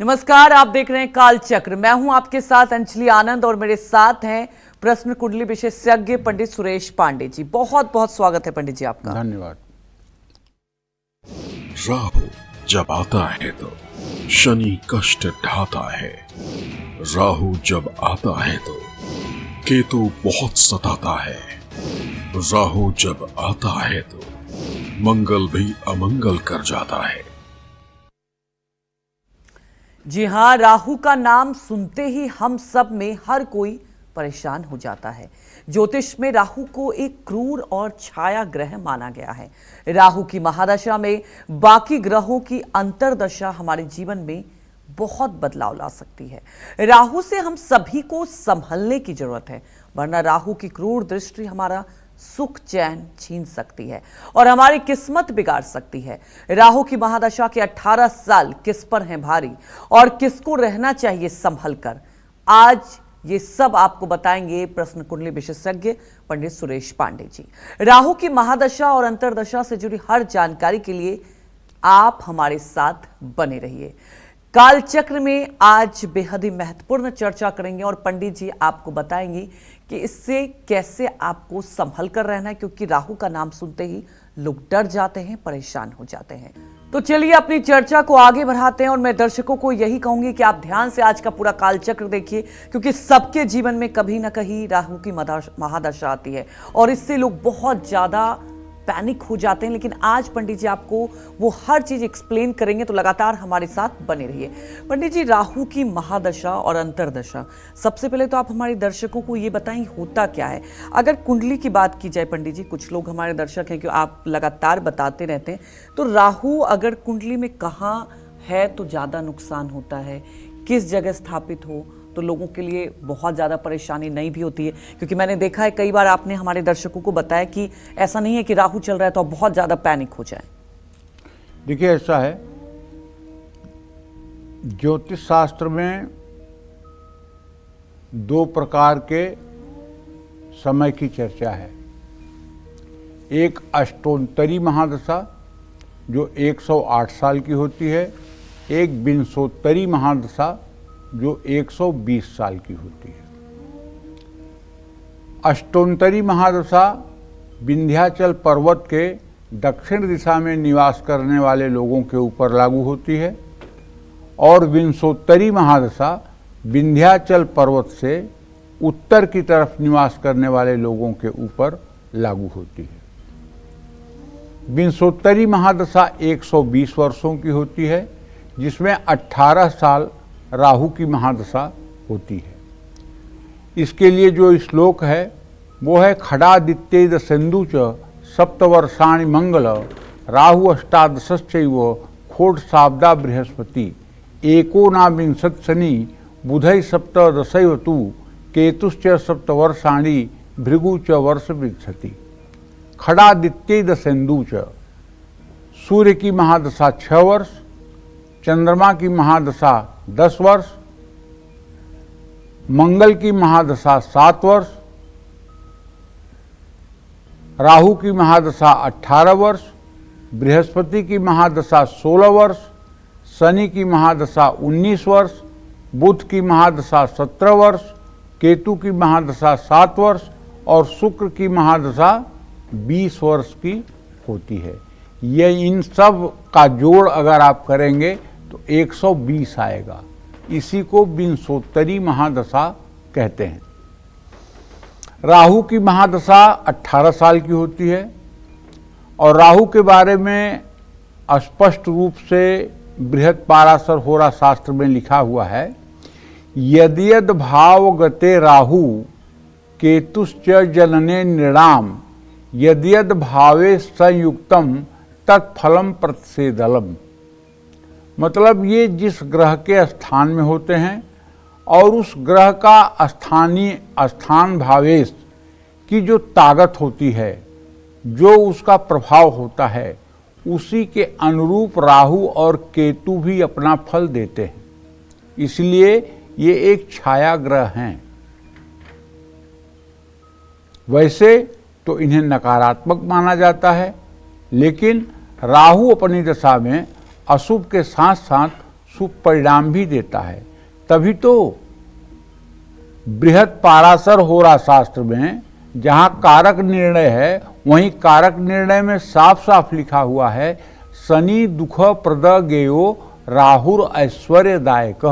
नमस्कार, आप देख रहे हैं काल चक्र। मैं हूं आपके साथ अंजलि आनंद और मेरे साथ हैं प्रश्न कुंडली विशेषज्ञ पंडित सुरेश पांडे जी। बहुत बहुत स्वागत है पंडित जी आपका। धन्यवाद। राहु जब आता है तो शनि कष्ट ढाता है। राहु जब आता है तो केतु बहुत सताता है। राहु जब आता है तो मंगल भी अमंगल कर जाता है। जी हाँ, राहु का नाम सुनते ही हम सब में हर कोई परेशान हो जाता है। ज्योतिष में राहु को एक क्रूर और छाया ग्रह माना गया है। राहु की महादशा में बाकी ग्रहों की अंतर्दशा हमारे जीवन में बहुत बदलाव ला सकती है। राहु से हम सभी को संभलने की जरूरत है, वरना राहु की क्रूर दृष्टि हमारा सुख चैन छीन सकती है और हमारी किस्मत बिगाड़ सकती है। राहु की महादशा के 18 साल किस पर हैं भारी और किसको रहना चाहिए संभल कर, आज ये सब आपको बताएंगे प्रश्न कुंडली विशेषज्ञ पंडित सुरेश पांडे जी। राहु की महादशा और अंतर्दशा से जुड़ी हर जानकारी के लिए आप हमारे साथ बने रहिए। कालचक्र में आज बेहद ही महत्वपूर्ण चर्चा करेंगे और पंडित जी आपको बताएंगे कि इससे कैसे आपको संभल कर रहना है, क्योंकि राहु का नाम सुनते ही लोग डर जाते हैं, परेशान हो जाते हैं। तो चलिए अपनी चर्चा को आगे बढ़ाते हैं और मैं दर्शकों को यही कहूंगी कि आप ध्यान से आज का पूरा कालचक्र देखिए, क्योंकि सबके जीवन में कभी ना कहीं राहु की महादशा आती है और इससे लोग बहुत ज्यादा पैनिक हो जाते हैं। लेकिन आज पंडित जी आपको वो हर चीज एक्सप्लेन करेंगे, तो लगातार हमारे साथ बने रहिए। पंडित जी, राहु की महादशा और अंतर्दशा, सबसे पहले तो आप हमारे दर्शकों को ये बताएं होता क्या है। अगर कुंडली की बात की जाए पंडित जी, कुछ लोग हमारे दर्शक हैं कि आप लगातार बताते रहते हैं, तो राहु अगर कुंडली में कहाँ है तो ज्यादा नुकसान होता है, किस जगह स्थापित हो तो लोगों के लिए बहुत ज़्यादा परेशानी नहीं भी होती है? क्योंकि मैंने देखा है कई बार आपने हमारे दर्शकों को बताया कि ऐसा नहीं है कि राहु चल रहा है तो आप बहुत ज़्यादा पैनिक हो जाए। देखिए, ऐसा है, ज्योतिष शास्त्र में दो प्रकार के समय की चर्चा है। एक अष्टोत्तरी महादशा जो 108 साल की होती है, एक विंशोत्तरी महादशा जो 120 साल की होती है। अष्टोत्तरी महादशा विंध्याचल पर्वत के दक्षिण दिशा में निवास करने वाले लोगों के ऊपर लागू होती है और विंशोत्तरी महादशा विंध्याचल पर्वत से उत्तर की तरफ निवास करने वाले लोगों के ऊपर लागू होती है। विंशोत्तरी महादशा 120 वर्षों की होती है, जिसमें 18 साल राहु की महादशा होती है। इसके लिए जो श्लोक है वो है खडादित्य दशेन्दु च सप्तवर्षाणि मंगल राहु अष्टादशश्चैव खोट साब्दा बृहस्पति एकोनाविंशत् शनि बुधै सप्तदशैव तु केतुश्च सप्तवर्षाणि भृगु च वर्ष विच्छति। खडादित्य दशेन्दु च, सूर्य की महादशा 6 वर्ष, चंद्रमा की महादशा 10 वर्ष, मंगल की महादशा 7 वर्ष, राहु की महादशा 18 वर्ष, बृहस्पति की महादशा 16 वर्ष, शनि की महादशा 19 वर्ष, बुध की महादशा 17 वर्ष, केतु की महादशा 7 वर्ष और शुक्र की महादशा 20 वर्ष की होती है। ये इन सब का जोड़ अगर आप करेंगे तो 120 आएगा। इसी को विंशोत्तरी महादशा कहते हैं। राहु की महादशा 18 साल की होती है और राहु के बारे में स्पष्ट रूप से बृहत पाराशर होरा शास्त्र में लिखा हुआ है, यद्यद भावगते राहु केतुश्च जनने नृणाम यद्यद भावे संयुक्तम तत्फलम प्रतिषेधलम। मतलब ये जिस ग्रह के स्थान में होते हैं और उस ग्रह का स्थानीय स्थान भावेश की जो ताकत होती है, जो उसका प्रभाव होता है, उसी के अनुरूप राहु और केतु भी अपना फल देते हैं। इसलिए ये एक छाया ग्रह हैं। वैसे तो इन्हें नकारात्मक माना जाता है, लेकिन राहु अपनी दशा में अशुभ के साथ साथ शुभ परिणाम भी देता है। तभी तो बृहद पाराशर होरा शास्त्र में जहाँ कारक निर्णय है वहीं कारक निर्णय में साफ साफ लिखा हुआ है, शनि दुख प्रद गेयो राहुर ऐश्वर्यदायक।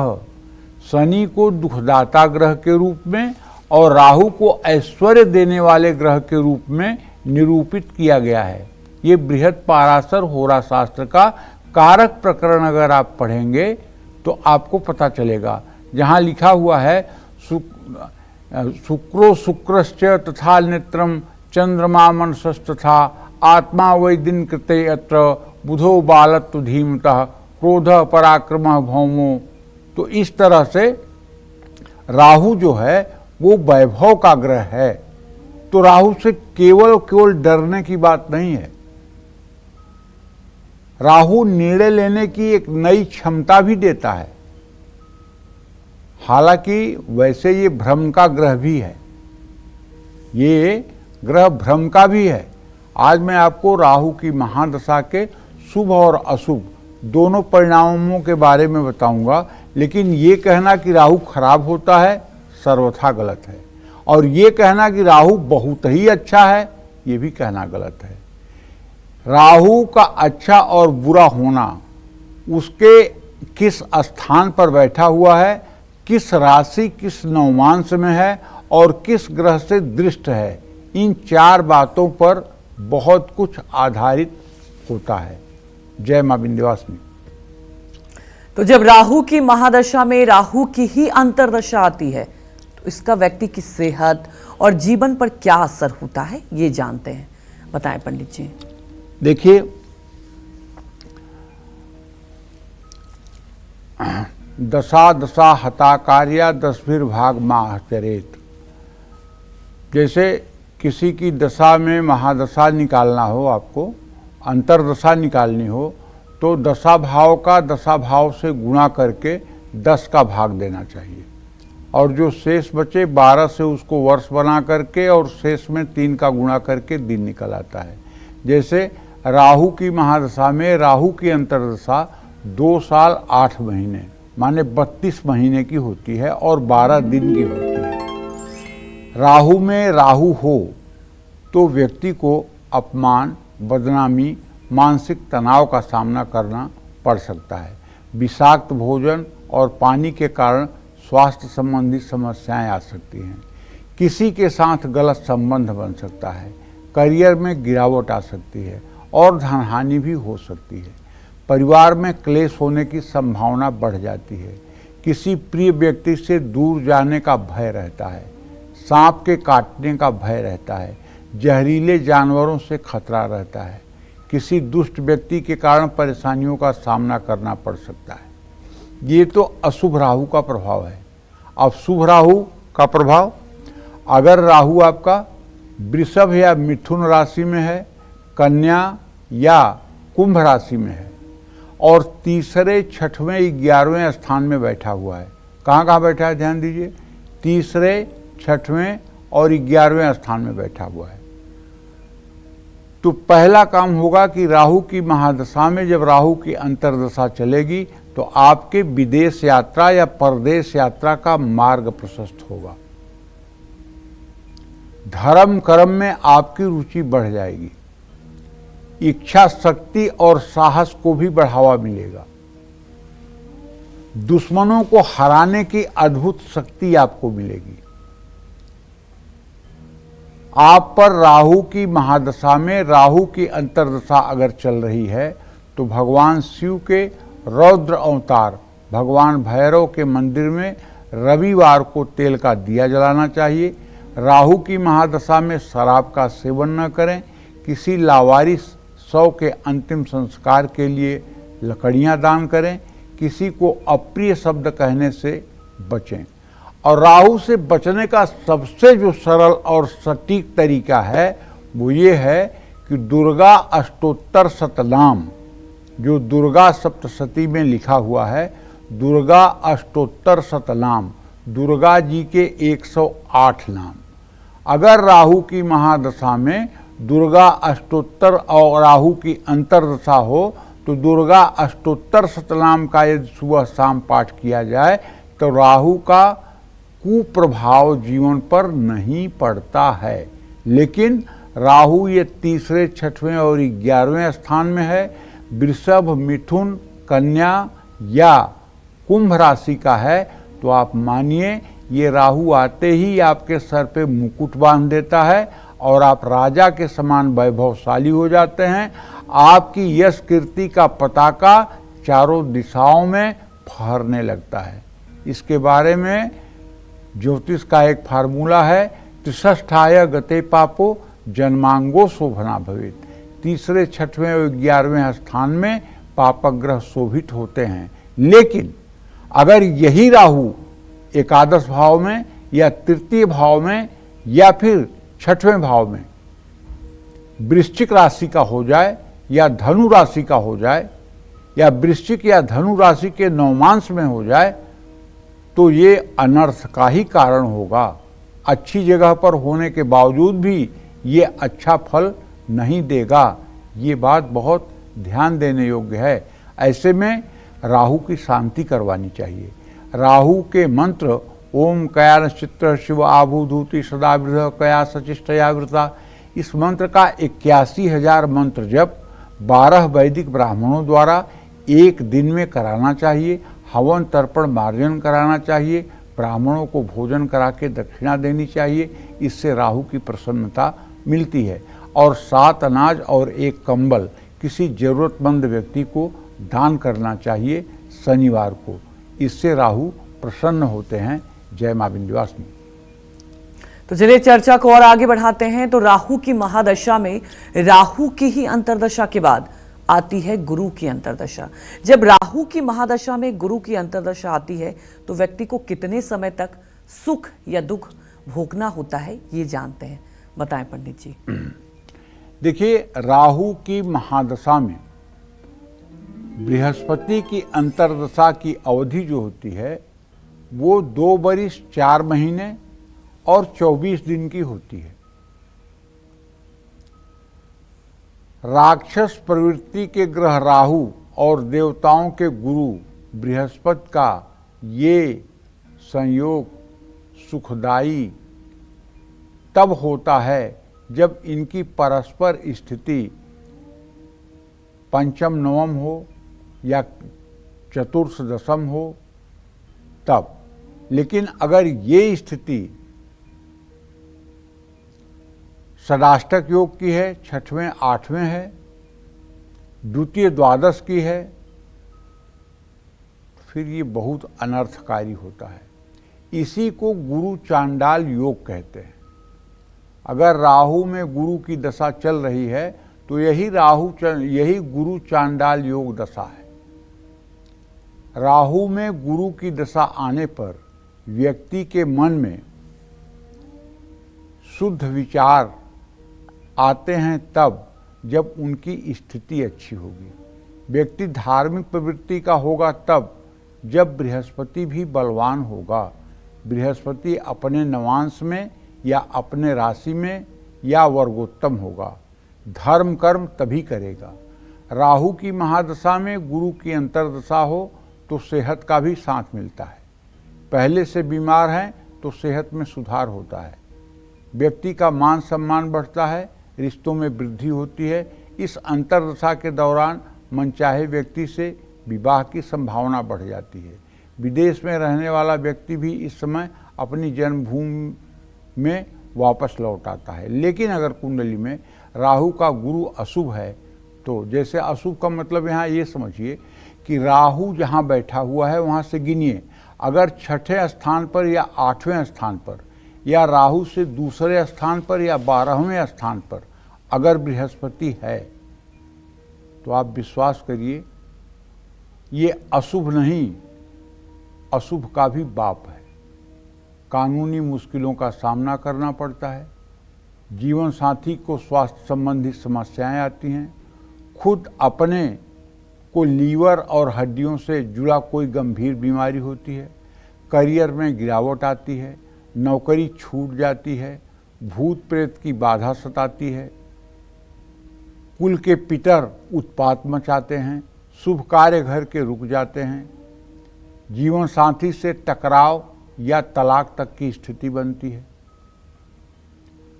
शनि को दुखदाता ग्रह के रूप में और राहु को ऐश्वर्य देने वाले ग्रह के रूप में निरूपित किया गया है। ये बृहद पाराशर होरा शास्त्र का कारक प्रकरण अगर आप पढ़ेंगे तो आपको पता चलेगा, जहाँ लिखा हुआ है शुक्रो शुक्रश्च तथा नेत्रम चंद्रमा मनसस्तथा आत्मा वै दिन कृते अत्र बुधो बालत्व धीमतः क्रोध पराक्रम भौमो। तो इस तरह से राहु जो है वो वैभव का ग्रह है। तो राहु से केवल डरने की बात नहीं है, राहु निर्णय लेने की एक नई क्षमता भी देता है। हालांकि वैसे ये भ्रम का ग्रह भी है, ये ग्रह भ्रम का भी है। आज मैं आपको राहु की महादशा के शुभ और अशुभ दोनों परिणामों के बारे में बताऊंगा, लेकिन ये कहना कि राहु खराब होता है सर्वथा गलत है, और ये कहना कि राहु बहुत ही अच्छा है ये भी कहना गलत है। राहु का अच्छा और बुरा होना उसके किस स्थान पर बैठा हुआ है, किस राशि किस नवमांश में है और किस ग्रह से दृष्ट है, इन चार बातों पर बहुत कुछ आधारित होता है। जय मां विंध्यवासिनी। तो जब राहु की महादशा में राहु की ही अंतर्दशा आती है तो इसका व्यक्ति की सेहत और जीवन पर क्या असर होता है ये जानते हैं, बताएं पंडित जी। देखिए, दशा दशा हता कार्या दशभिर्भाग माह चरेत। जैसे किसी की दशा में महादशा निकालना हो, आपको अंतर्दशा निकालनी हो, तो दशा भाव का दशा भाव से गुणा करके 10 का भाग देना चाहिए, और जो शेष बचे 12 से उसको वर्ष बना करके और शेष में 3 का गुणा करके दिन निकल आता है। जैसे राहु की महादशा में राहु की अंतर्दशा 2 साल 8 महीने माने 32 महीने की होती है और 12 दिन की होती है। राहु में राहु हो तो व्यक्ति को अपमान, बदनामी, मानसिक तनाव का सामना करना पड़ सकता है। विषाक्त भोजन और पानी के कारण स्वास्थ्य संबंधी समस्याएं आ सकती हैं। किसी के साथ गलत संबंध बन सकता है, करियर में गिरावट आ सकती है और धन हानि भी हो सकती है। परिवार में क्लेश होने की संभावना बढ़ जाती है। किसी प्रिय व्यक्ति से दूर जाने का भय रहता है। सांप के काटने का भय रहता है। जहरीले जानवरों से खतरा रहता है। किसी दुष्ट व्यक्ति के कारण परेशानियों का सामना करना पड़ सकता है। ये तो अशुभ राहु का प्रभाव है। अब शुभ राहु का प्रभाव, अगर राहु आपका वृषभ या मिथुन राशि में है, कन्या या कुंभ राशि में है और तीसरे, छठवें, 11वें स्थान में बैठा हुआ है। कहाँ कहाँ बैठा है ध्यान दीजिए, तीसरे, छठवें और 11वें स्थान में बैठा हुआ है। तो पहला काम होगा कि राहु की महादशा में जब राहु की अंतर्दशा चलेगी तो आपके विदेश यात्रा या परदेश यात्रा का मार्ग प्रशस्त होगा। धर्म कर्म में आपकी रुचि बढ़ जाएगी। इच्छा शक्ति और साहस को भी बढ़ावा मिलेगा। दुश्मनों को हराने की अद्भुत शक्ति आपको मिलेगी। आप पर राहु की महादशा में राहु की अंतर्दशा अगर चल रही है तो भगवान शिव के रौद्र अवतार भगवान भैरव के मंदिर में रविवार को तेल का दिया जलाना चाहिए। राहु की महादशा में शराब का सेवन न करें। किसी लावारिस शव के अंतिम संस्कार के लिए लकड़ियां दान करें। किसी को अप्रिय शब्द कहने से बचें। और राहु से बचने का सबसे जो सरल और सटीक तरीका है वो ये है कि दुर्गा अष्टोत्तर शतनाम, जो दुर्गा सप्तशती में लिखा हुआ है, दुर्गा अष्टोत्तर शतनाम, दुर्गा जी के 108 नाम। अगर राहु की महादशा में दुर्गा अष्टोत्तर और राहु की अंतर्दशा हो तो दुर्गा अष्टोत्तर शतनाम का यदि सुबह शाम पाठ किया जाए तो राहु का कुप्रभाव जीवन पर नहीं पड़ता है। लेकिन राहु ये तीसरे, छठवें और 11वें स्थान में है। वृषभ, मिथुन, कन्या या कुंभ राशि का है तो आप मानिए ये राहु आते ही आपके सर पे मुकुट बांध देता है और आप राजा के समान वैभवशाली हो जाते हैं। आपकी यश कीर्ति का पताका चारों दिशाओं में फहरने लगता है। इसके बारे में ज्योतिष का एक फार्मूला है, त्रिषष्ठाय गते पापो जन्मांगो शोभना भवेत्। तीसरे, छठवें और 11वें स्थान में पापग्रह शोभित होते हैं। लेकिन अगर यही राहु एकादश भाव में या तृतीय भाव में या फिर छठवें भाव में वृश्चिक राशि का हो जाए या धनु राशि का हो जाए या वृश्चिक या धनु राशि के नवमांश में हो जाए तो ये अनर्थ का ही कारण होगा। अच्छी जगह पर होने के बावजूद भी ये अच्छा फल नहीं देगा। ये बात बहुत ध्यान देने योग्य है। ऐसे में राहु की शांति करवानी चाहिए। राहु के मंत्र ओम कया नश्चित्र शिव आभूधूति सदा वृद्ध कया सचिष्टया वृता, इस मंत्र का 81,000 मंत्र जप 12 वैदिक ब्राह्मणों द्वारा एक दिन में कराना चाहिए। हवन तर्पण मार्जन कराना चाहिए। ब्राह्मणों को भोजन करा के दक्षिणा देनी चाहिए। इससे राहु की प्रसन्नता मिलती है। और 7 अनाज और 1 कंबल किसी जरूरतमंद व्यक्ति को दान करना चाहिए शनिवार को। इससे राहु प्रसन्न होते हैं। जय मां विंध्यवासिनी। तो चलिए चर्चा को और आगे बढ़ाते हैं। तो राहु की महादशा में राहु की ही अंतर्दशा के बाद आती है गुरु की अंतर्दशा। जब राहु की महादशा में गुरु की अंतर्दशा आती है तो व्यक्ति को कितने समय तक सुख या दुख भोगना होता है, ये जानते हैं। बताएं पंडित जी। देखिए, राहु की महादशा में बृहस्पति की अंतर्दशा की अवधि जो होती है वो 2 वर्ष 4 महीने और 24 दिन की होती है। राक्षस प्रवृत्ति के ग्रह राहु और देवताओं के गुरु बृहस्पति का ये संयोग सुखदायी तब होता है जब इनकी परस्पर स्थिति पंचम नवम हो या चतुर्थ दशम हो तब। लेकिन अगर ये स्थिति षडाष्टक योग की है, छठवें आठवें है, द्वितीय द्वादश की है, फिर ये बहुत अनर्थकारी होता है। इसी को गुरु चांडाल योग कहते हैं। अगर राहु में गुरु की दशा चल रही है तो यही गुरु चांडाल योग दशा है। राहु में गुरु की दशा आने पर व्यक्ति के मन में शुद्ध विचार आते हैं तब जब उनकी स्थिति अच्छी होगी। व्यक्ति धार्मिक प्रवृत्ति का होगा तब जब बृहस्पति भी बलवान होगा। बृहस्पति अपने नवांश में या अपने राशि में या वर्गोत्तम होगा। धर्म कर्म तभी करेगा। राहु की महादशा में गुरु की अंतर्दशा हो तो सेहत का भी साथ मिलता है। पहले से बीमार हैं तो सेहत में सुधार होता है। व्यक्ति का मान सम्मान बढ़ता है, रिश्तों में वृद्धि होती है। इस अंतर्दशा के दौरान मनचाहे व्यक्ति से विवाह की संभावना बढ़ जाती है। विदेश में रहने वाला व्यक्ति भी इस समय अपनी जन्मभूमि में वापस लौट आता है। लेकिन अगर कुंडली में राहु का गुरु अशुभ है तो, जैसे अशुभ का मतलब यहाँ ये समझिए कि राहु जहाँ बैठा हुआ है वहाँ से गिनिए, अगर छठे स्थान पर या 8वें स्थान पर या राहु से दूसरे स्थान पर या 12वें स्थान पर अगर बृहस्पति है तो आप विश्वास करिए ये अशुभ नहीं, अशुभ का भी बाप है। कानूनी मुश्किलों का सामना करना पड़ता है। जीवन साथी को स्वास्थ्य संबंधी समस्याएं आती हैं। खुद अपने को लीवर और हड्डियों से जुड़ा कोई गंभीर बीमारी होती है। करियर में गिरावट आती है। नौकरी छूट जाती है। भूत प्रेत की बाधा सताती है। कुल के पितर उत्पात मचाते हैं। शुभ कार्य घर के रुक जाते हैं, जीवन साथी से टकराव या तलाक तक की स्थिति बनती है।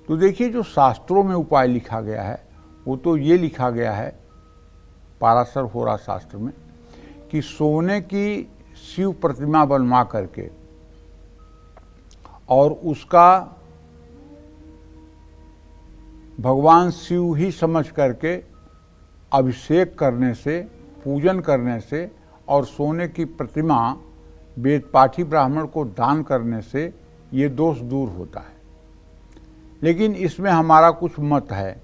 तो देखिए, जो शास्त्रों में उपाय लिखा गया है वो तो ये लिखा गया है पाराशर होरा शास्त्र में कि सोने की शिव प्रतिमा बनवा करके और उसका भगवान शिव ही समझ करके अभिषेक करने से, पूजन करने से और सोने की प्रतिमा वेदपाठी ब्राह्मण को दान करने से ये दोष दूर होता है। लेकिन इसमें हमारा कुछ मत है।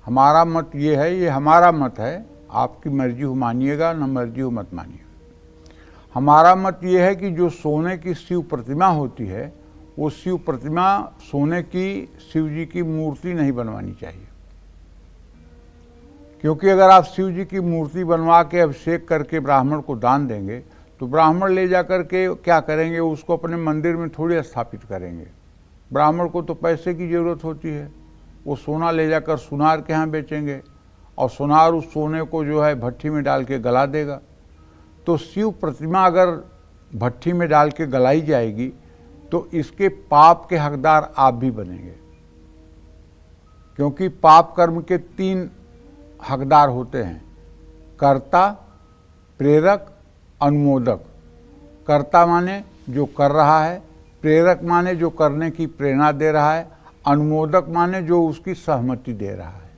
हमारा मत ये है, ये हमारा मत है, आपकी मर्जी हो मानिएगा, न मर्जी हो मत मानिएगा। हमारा मत ये है कि जो सोने की शिव प्रतिमा होती है वो शिव प्रतिमा सोने की शिव जी की मूर्ति नहीं बनवानी चाहिए, क्योंकि अगर आप शिव जी की मूर्ति बनवा के अभिषेक करके ब्राह्मण को दान देंगे तो ब्राह्मण ले जा कर के क्या करेंगे, उसको अपने मंदिर में थोड़ी स्थापित करेंगे। ब्राह्मण को तो पैसे की ज़रूरत होती है, वो सोना ले जाकर सुनार के यहाँ बेचेंगे और सुनार उस सोने को जो है भट्ठी में डाल के गला देगा। तो शिव प्रतिमा अगर भट्ठी में डाल के गलाई जाएगी तो इसके पाप के हकदार आप भी बनेंगे, क्योंकि पाप कर्म के 3 हकदार होते हैं, कर्ता, प्रेरक, अनुमोदक। कर्ता माने जो कर रहा है, प्रेरक माने जो करने की प्रेरणा दे रहा है, अनुमोदक माने जो उसकी सहमति दे रहा है।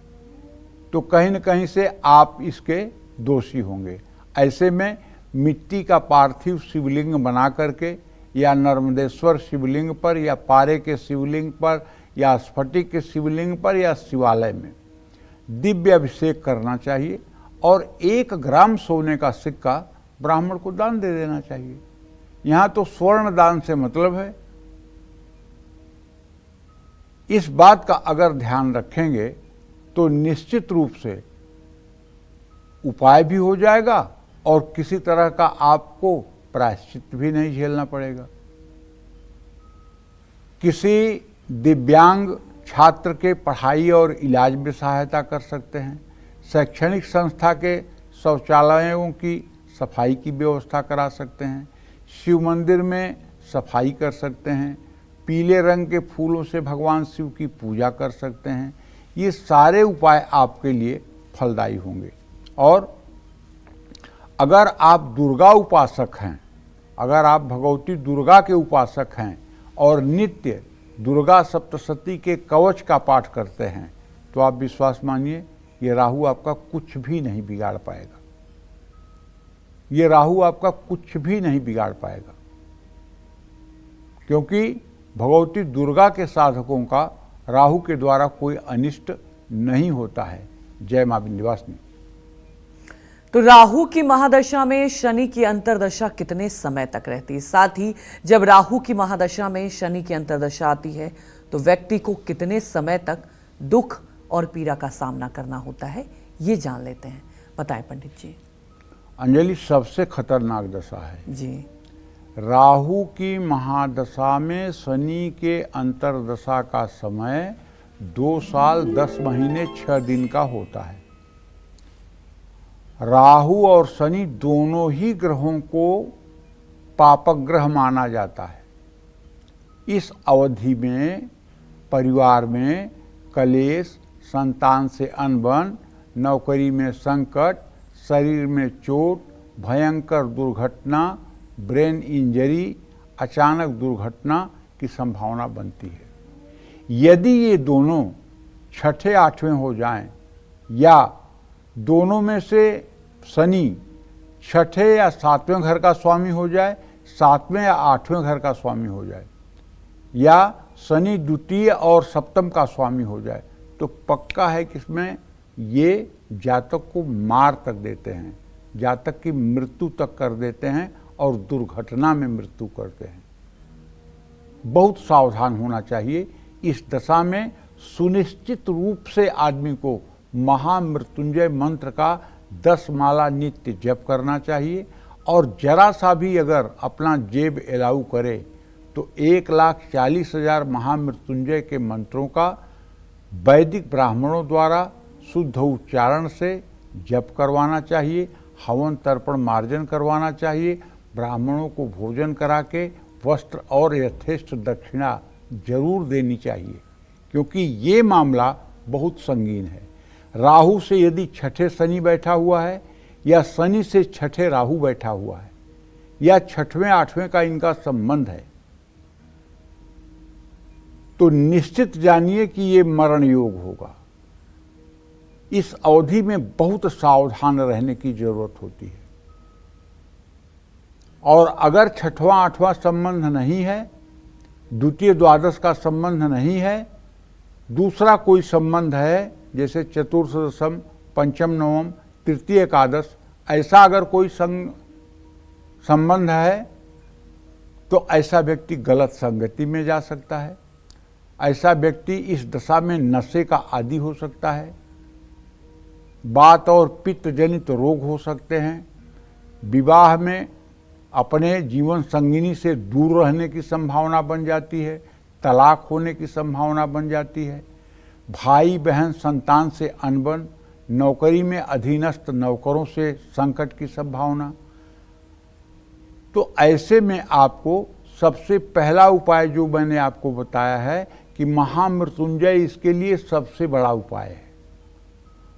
तो कहीं न कहीं से आप इसके दोषी होंगे। ऐसे में मिट्टी का पार्थिव शिवलिंग बना करके या नर्मदेश्वर शिवलिंग पर या पारे के शिवलिंग पर या स्फटिक के शिवलिंग पर या शिवालय में दिव्य अभिषेक करना चाहिए और 1 ग्राम सोने का सिक्का ब्राह्मण को दान दे देना चाहिए। यहाँ तो स्वर्ण दान से मतलब है। इस बात का अगर ध्यान रखेंगे तो निश्चित रूप से उपाय भी हो जाएगा और किसी तरह का आपको प्रायश्चित भी नहीं झेलना पड़ेगा। किसी दिव्यांग छात्र के पढ़ाई और इलाज में सहायता कर सकते हैं। शैक्षणिक संस्था के शौचालयों की सफाई की व्यवस्था करा सकते हैं। शिव मंदिर में सफाई कर सकते हैं। पीले रंग के फूलों से भगवान शिव की पूजा कर सकते हैं। ये सारे उपाय आपके लिए फलदायी होंगे। और अगर आप दुर्गा उपासक हैं, अगर आप भगवती दुर्गा के उपासक हैं और नित्य दुर्गा सप्तशती के कवच का पाठ करते हैं तो आप विश्वास मानिए ये राहु आपका कुछ भी नहीं बिगाड़ पाएगा। ये राहु आपका कुछ भी नहीं बिगाड़ पाएगा, क्योंकि भगवती दुर्गा के साधकों का राहु के द्वारा कोई अनिष्ट नहीं होता है। जय मां विंध्यवासिनी। तो राहु की महादशा में शनि की अंतर्दशा कितने समय तक रहती है? साथ ही जब राहु की महादशा में शनि की अंतर्दशा आती है तो व्यक्ति को कितने समय तक दुख और पीड़ा का सामना करना होता है, ये जान लेते हैं। बताएं पंडित जी। अंजलि, सबसे खतरनाक दशा है जी। राहु की महादशा में शनि के अंतर्दशा का समय 2 साल 10 महीने 6 दिन का होता है। राहु और शनि दोनों ही ग्रहों को पापक ग्रह माना जाता है। इस अवधि में परिवार में कलेश, संतान से अनबन, नौकरी में संकट, शरीर में चोट, भयंकर दुर्घटना, ब्रेन इंजरी, अचानक दुर्घटना की संभावना बनती है। यदि ये दोनों 6ठे 8वें हो जाएं या दोनों में से शनि 6ठे या 7वें घर का स्वामी हो जाए, 7वें या 8वें घर का स्वामी हो जाए, या शनि द्वितीय और सप्तम का स्वामी हो जाए, तो पक्का है कि इसमें ये जातक को मार तक देते हैं, जातक की मृत्यु तक कर देते हैं और दुर्घटना में मृत्यु करते हैं। बहुत सावधान होना चाहिए। इस दशा में सुनिश्चित रूप से आदमी को महामृत्युंजय मंत्र का 10 माला नित्य जप करना चाहिए और जरा सा भी अगर अपना जेब अलाउ करे तो 1,40,000 महामृत्युंजय के मंत्रों का वैदिक ब्राह्मणों द्वारा शुद्ध उच्चारण से जप करवाना चाहिए। हवन तर्पण मार्जन करवाना चाहिए। ब्राह्मणों को भोजन करा के वस्त्र और यथेष्ट दक्षिणा जरूर देनी चाहिए, क्योंकि ये मामला बहुत संगीन है। राहु से यदि छठे शनि बैठा हुआ है, या शनि से छठे राहु बैठा हुआ है, या छठवें आठवें का इनका संबंध है, तो निश्चित जानिए कि ये मरण योग होगा। इस अवधि में बहुत सावधान रहने की जरूरत होती है। और अगर छठवां आठवां संबंध नहीं है, द्वितीय द्वादश का संबंध नहीं है, दूसरा कोई संबंध है, जैसे चतुर्थ दशम, पंचम नवम, तृतीय एकादश, ऐसा अगर कोई संबंध है, तो ऐसा व्यक्ति गलत संगति में जा सकता है। ऐसा व्यक्ति इस दशा में नशे का आदी हो सकता है। वात और पित्त जनित रोग हो सकते हैं। विवाह में अपने जीवन संगिनी से दूर रहने की संभावना बन जाती है। तलाक होने की संभावना बन जाती है। भाई बहन संतान से अनबन, नौकरी में अधीनस्थ नौकरों से संकट की संभावना। तो ऐसे में आपको सबसे पहला उपाय जो मैंने आपको बताया है कि महामृत्युंजय इसके लिए सबसे बड़ा उपाय है।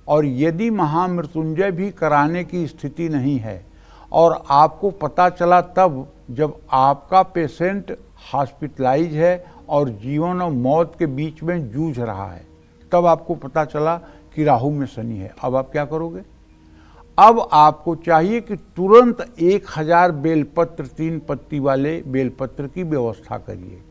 और यदि महामृत्युंजय भी कराने की स्थिति नहीं है और आपको पता चला तब जब आपका पेशेंट हॉस्पिटलाइज है और जीवन और मौत के बीच में जूझ रहा है, तब आपको पता चला कि राहु में शनि है, अब आप क्या करोगे? अब आपको चाहिए कि तुरंत 1000 बेलपत्र 3 पत्ती वाले बेलपत्र की व्यवस्था करिए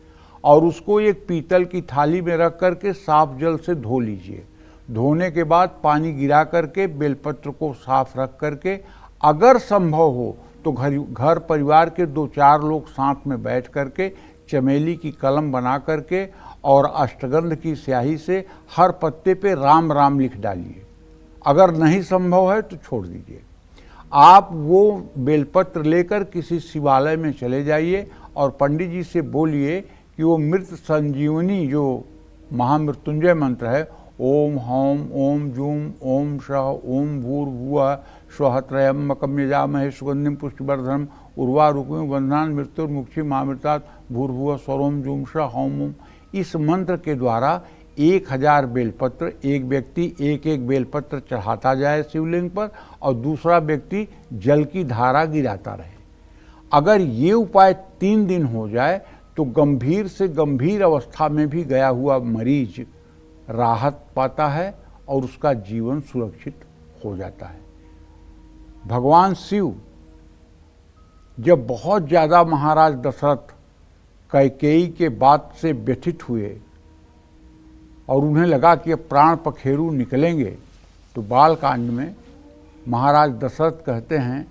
और उसको एक पीतल की थाली में रख करके साफ जल से धो लीजिए। धोने के बाद पानी गिरा करके बेलपत्र को साफ रख करके, अगर संभव हो तो घर परिवार के 2-4 लोग साथ में बैठ करके चमेली की कलम बना करके और अष्टगंध की स्याही से हर पत्ते पे राम राम लिख डालिए। अगर नहीं संभव है तो छोड़ दीजिए। आप वो बेलपत्र लेकर किसी शिवालय में चले जाइए और पंडित जी से बोलिए कि वो मृत संजीवनी जो महामृत्युंजय मंत्र है, ओम हौम ओम जूम ओम शह ओम भूर्भुवः स्वः त्र्यंबकं यजामहे सुगंधिं पुष्टिवर्धनम् उर्वारुकमिव बन्धनान् मृत्युर्मुक्षी मामृतात् भूर्भुवः स्वरोम जूम शह हौम ओम। इस मंत्र के द्वारा 1000 बेलपत्र, एक व्यक्ति एक बेलपत्र चढ़ाता जाए शिवलिंग पर और दूसरा व्यक्ति जल की धारा गिराता रहे। अगर ये उपाय 3 दिन हो जाए तो गंभीर से गंभीर अवस्था में भी गया हुआ मरीज राहत पाता है और उसका जीवन सुरक्षित हो जाता है। भगवान शिव जब बहुत ज़्यादा महाराज दशरथ कैकेयी के बात से व्यथित हुए और उन्हें लगा कि अब प्राण पखेरु निकलेंगे, तो बालकांड में महाराज दशरथ कहते हैं,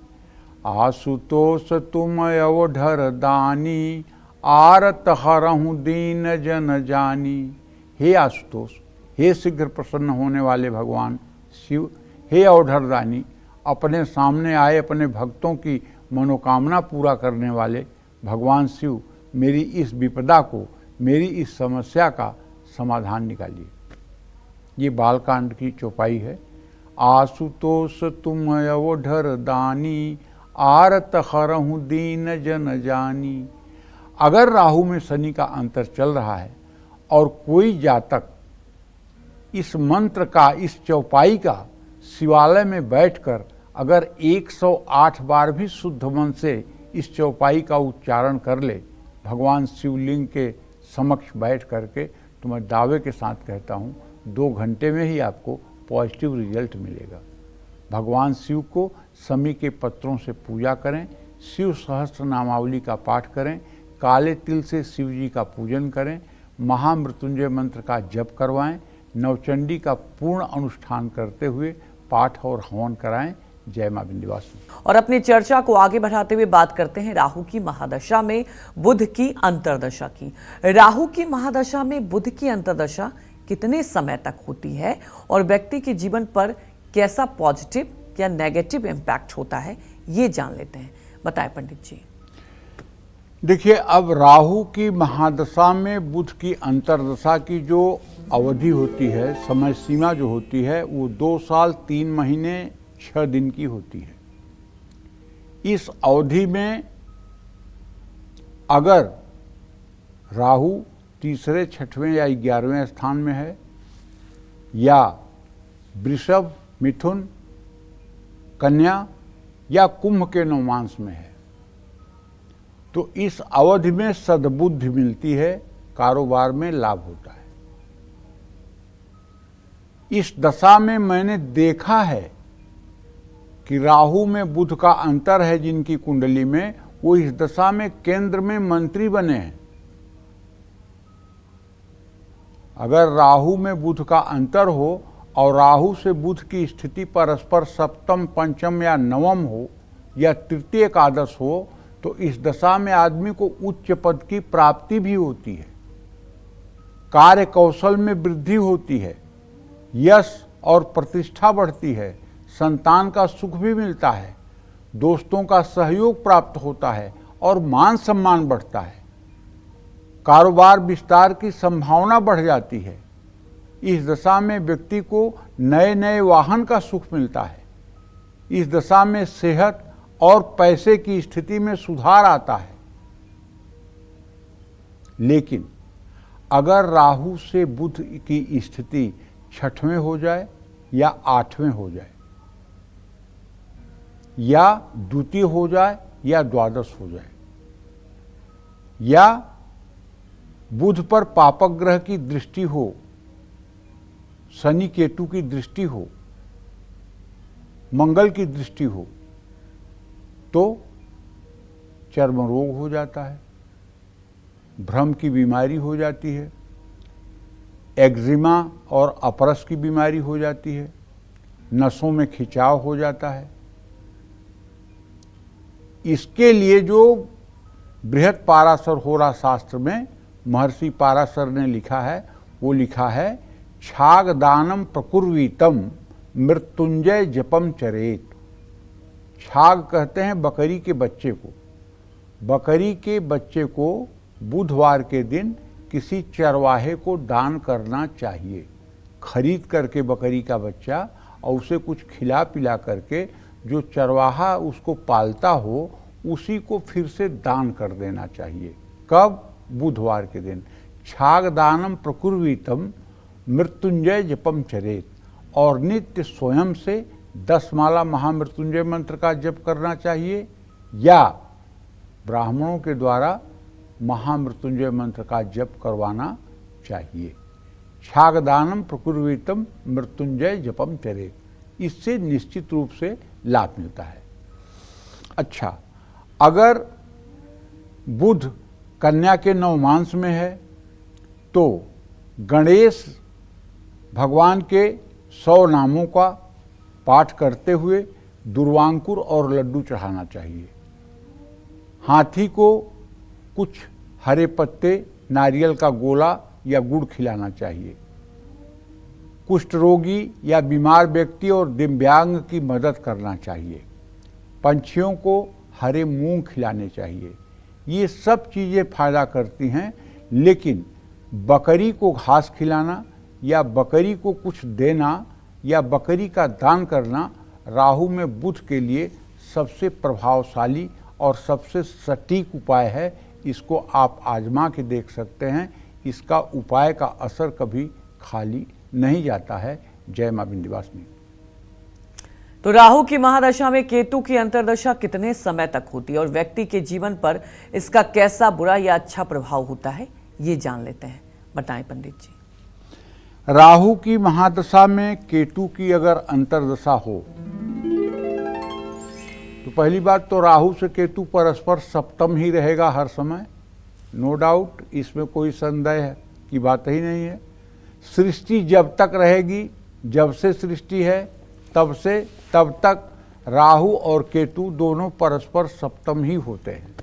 आशुतोष तुम अवधर दानी आरत हरहूँ दीन जन जानी। हे आशुतोष, हे शीघ्र प्रसन्न होने वाले भगवान शिव, हे अवधर दानी, अपने सामने आए अपने भक्तों की मनोकामना पूरा करने वाले भगवान शिव, मेरी इस विपदा को, मेरी इस समस्या का समाधान निकालिए। ये बालकांड की चौपाई है। आशुतोष तुम अवधर दानी आरत हरहूँ दीन जन जानी। अगर राहु में शनि का अंतर चल रहा है और कोई जातक इस मंत्र का, इस चौपाई का शिवालय में बैठकर अगर 108 बार भी शुद्ध मन से इस चौपाई का उच्चारण कर ले भगवान शिवलिंग के समक्ष बैठ करके, तो मैं दावे के साथ कहता हूँ 2 घंटे में ही आपको पॉजिटिव रिजल्ट मिलेगा। भगवान शिव को समी के पत्रों से पूजा करें, शिव सहस्त्र नामावली का पाठ करें, काले तिल से शिव जी का पूजन करें, महामृत्युंजय मंत्र का जप करवाएं, नवचंडी का पूर्ण अनुष्ठान करते हुए पाठ और हवन कराएं। जय मां विंध्यवासिनी। और अपनी चर्चा को आगे बढ़ाते हुए बात करते हैं राहु की महादशा में बुध की अंतर्दशा की। राहु की महादशा में बुध की अंतर्दशा कितने समय तक होती है और व्यक्ति के जीवन पर कैसा पॉजिटिव या नेगेटिव इम्पैक्ट होता है, ये जान लेते हैं। बताएं पंडित जी। देखिए, अब राहु की महादशा में बुध की अंतर्दशा की जो अवधि होती है, समय सीमा जो होती है, वो 2 साल 3 महीने 6 दिन की होती है। इस अवधि में अगर राहु तीसरे, छठवें या 11वें स्थान में है या वृषभ, मिथुन, कन्या या कुंभ के नवमांश में है तो इस अवधि में सद्बुद्धि मिलती है, कारोबार में लाभ होता है। इस दशा में मैंने देखा है कि राहु में बुध का अंतर है, जिनकी कुंडली में वो इस दशा में केंद्र में मंत्री बने हैं। अगर राहु में बुध का अंतर हो और राहु से बुध की स्थिति परस्पर सप्तम, पंचम या नवम हो या तृतीय एकादश हो तो इस दशा में आदमी को उच्च पद की प्राप्ति भी होती है, कार्य कौशल में वृद्धि होती है, यश और प्रतिष्ठा बढ़ती है, संतान का सुख भी मिलता है, दोस्तों का सहयोग प्राप्त होता है और मान सम्मान बढ़ता है। कारोबार विस्तार की संभावना बढ़ जाती है। इस दशा में व्यक्ति को नए नए वाहन का सुख मिलता है। इस दशा में सेहत और पैसे की स्थिति में सुधार आता है। लेकिन अगर राहु से बुध की स्थिति छठवें हो जाए या आठवें हो जाए या द्वितीय हो जाए या द्वादश हो जाए या बुध पर पापक ग्रह की दृष्टि हो, शनि केतु की दृष्टि हो, मंगल की दृष्टि हो तो चर्म रोग हो जाता है, भ्रम की बीमारी हो जाती है, एक्जिमा और अपरस की बीमारी हो जाती है, नसों में खिंचाव हो जाता है। इसके लिए जो बृहत पाराशर होरा शास्त्र में महर्षि पाराशर ने लिखा है वो लिखा है छाग दानम प्रकुर्वीतम मृत्युंजय जपम चरेत। छाग कहते हैं बकरी के बच्चे को। बकरी के बच्चे को बुधवार के दिन किसी चरवाहे को दान करना चाहिए। खरीद करके बकरी का बच्चा और उसे कुछ खिला पिला करके जो चरवाहा उसको पालता हो उसी को फिर से दान कर देना चाहिए। कब? बुधवार के दिन। छाग दानम प्रकुर्वीतम मृत्युंजय जपम चरेत। और नित्य स्वयं से 10 माला महामृत्युंजय मंत्र का जप करना चाहिए या ब्राह्मणों के द्वारा महामृत्युंजय मंत्र का जप करवाना चाहिए। छाग दानम प्रकुर्वीतम मृत्युंजय जपम चरेत। इससे निश्चित रूप से लाभ मिलता है। अच्छा, अगर बुध कन्या के नवमांश में है तो गणेश भगवान के 100 नामों का पाठ करते हुए दुर्वांकुर और लड्डू चढ़ाना चाहिए। हाथी को कुछ हरे पत्ते, नारियल का गोला या गुड़ खिलाना चाहिए। कुष्ठ रोगी या बीमार व्यक्ति और दिव्यांग की मदद करना चाहिए। पंछियों को हरे मूंग खिलाने चाहिए। ये सब चीज़ें फायदा करती हैं, लेकिन बकरी को घास खिलाना या बकरी को कुछ देना या बकरी का दान करना राहु में बुध के लिए सबसे प्रभावशाली और सबसे सटीक उपाय है। इसको आप आजमा के देख सकते हैं। इसका उपाय का असर कभी खाली नहीं जाता है। जय मां विंध्यवासिनी। तो राहु की महादशा में केतु की अंतर्दशा कितने समय तक होती है और व्यक्ति के जीवन पर इसका कैसा बुरा या अच्छा प्रभाव होता है, ये जान लेते हैं। बताएं पंडित जी। राहु की महादशा में केतु की अगर अंतर्दशा हो तो पहली बात तो राहु से केतु परस्पर सप्तम ही रहेगा हर समय, नो डाउट, इसमें कोई संदेह की बात ही नहीं है। सृष्टि जब तक रहेगी, जब से सृष्टि है तब से तब तक राहु और केतु दोनों परस्पर सप्तम ही होते हैं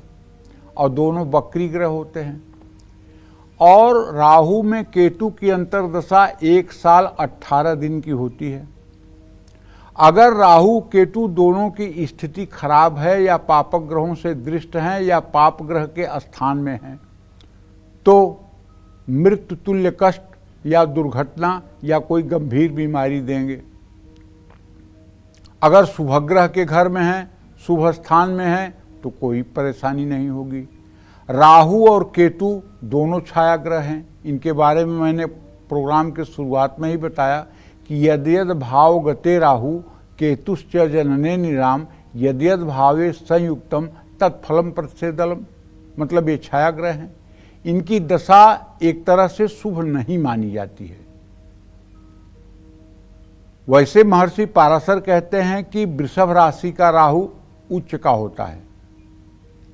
और दोनों वक्री ग्रह होते हैं। और राहु में केतु की अंतर्दशा 1 साल 18 दिन की होती है। अगर राहु केतु दोनों की स्थिति खराब है या पापक ग्रहों से दृष्ट हैं या पाप ग्रह के स्थान में हैं तो मृत्यु तुल्य कष्ट या दुर्घटना या कोई गंभीर बीमारी देंगे। अगर शुभग्रह के घर में हैं, शुभ स्थान में है तो कोई परेशानी नहीं होगी। राहु और केतु दोनों छाया ग्रह हैं। इनके बारे में मैंने प्रोग्राम के शुरुआत में ही बताया कि यद्यद भाव गते राहु केतुश्च जनने निराम यद्यद भावे संयुक्तम तत्फलम प्रतिषेधलम, मतलब ये छाया ग्रह हैं। इनकी दशा एक तरह से शुभ नहीं मानी जाती है। वैसे महर्षि पाराशर कहते हैं कि वृषभ राशि का राहु उच्च का होता है,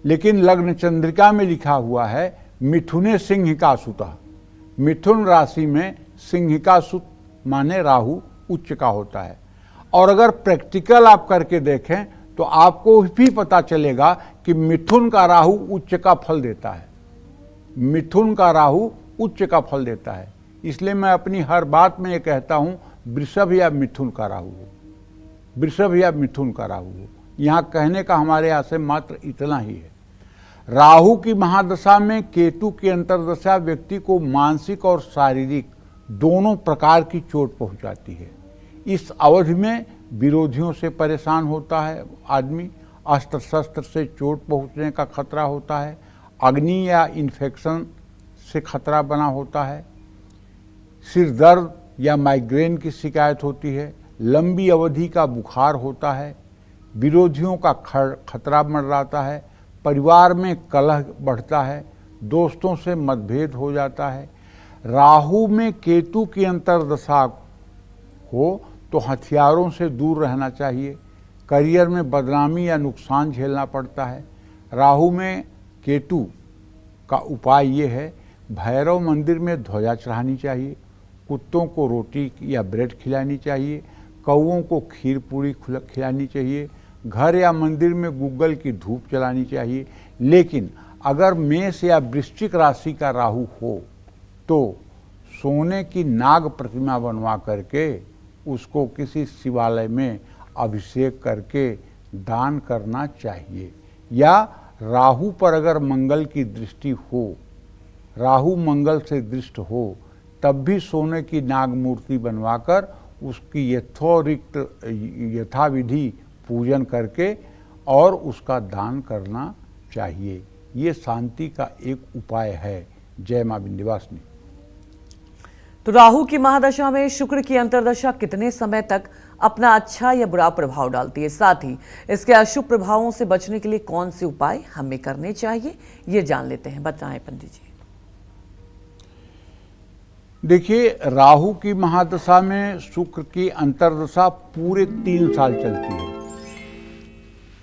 लेकिन लग्न चंद्रिका में लिखा हुआ है मिथुने सिंहिका सुतः। मिथुन राशि में सिंहिका सुत माने राहु उच्च का होता है। और अगर प्रैक्टिकल आप करके देखें तो आपको भी पता चलेगा कि मिथुन का राहु उच्च का फल देता है। मिथुन का राहु उच्च का फल देता है। इसलिए मैं अपनी हर बात में ये कहता हूं वृषभ या मिथुन का राहु हो, वृषभ या मिथुन का राहु हो। यहाँ कहने का हमारे यहाँ से मात्र इतना ही है। राहु की महादशा में केतु की अंतर्दशा व्यक्ति को मानसिक और शारीरिक दोनों प्रकार की चोट पहुंचाती है। इस अवधि में विरोधियों से परेशान होता है आदमी, अस्त्र शस्त्र से चोट पहुंचने का खतरा होता है, अग्नि या इन्फेक्शन से खतरा बना होता है, सिर दर्द या माइग्रेन की शिकायत होती है, लंबी अवधि का बुखार होता है, विरोधियों का खतरा मंडराता है, परिवार में कलह बढ़ता है, दोस्तों से मतभेद हो जाता है। राहु में केतु की अंतर्दशा हो तो हथियारों से दूर रहना चाहिए, करियर में बदनामी या नुकसान झेलना पड़ता है। राहु में केतु का उपाय ये है, भैरव मंदिर में ध्वजा चढ़ानी चाहिए, कुत्तों को रोटी या ब्रेड खिलानी चाहिए, कौओं को खीर पूरी खिलानी चाहिए, घर या मंदिर में गूगल की धूप जलानी चाहिए। लेकिन अगर मेष या वृश्चिक राशि का राहु हो तो सोने की नाग प्रतिमा बनवा करके उसको किसी शिवालय में अभिषेक करके दान करना चाहिए। या राहु पर अगर मंगल की दृष्टि हो, राहु मंगल से दृष्ट हो, तब भी सोने की नाग मूर्ति बनवाकर उसकी यथाविधि पूजन करके और उसका दान करना चाहिए। ये शांति का एक उपाय है। जय मां विंध्यवासिनी। तो राहु की महादशा में शुक्र की अंतर्दशा कितने समय तक अपना अच्छा या बुरा प्रभाव डालती है, साथ ही इसके अशुभ प्रभावों से बचने के लिए कौन से उपाय हमें करने चाहिए, ये जान लेते हैं। बताएं पंडित जी। देखिए, राहु की महादशा में शुक्र की अंतर्दशा पूरे 3 साल चलती है।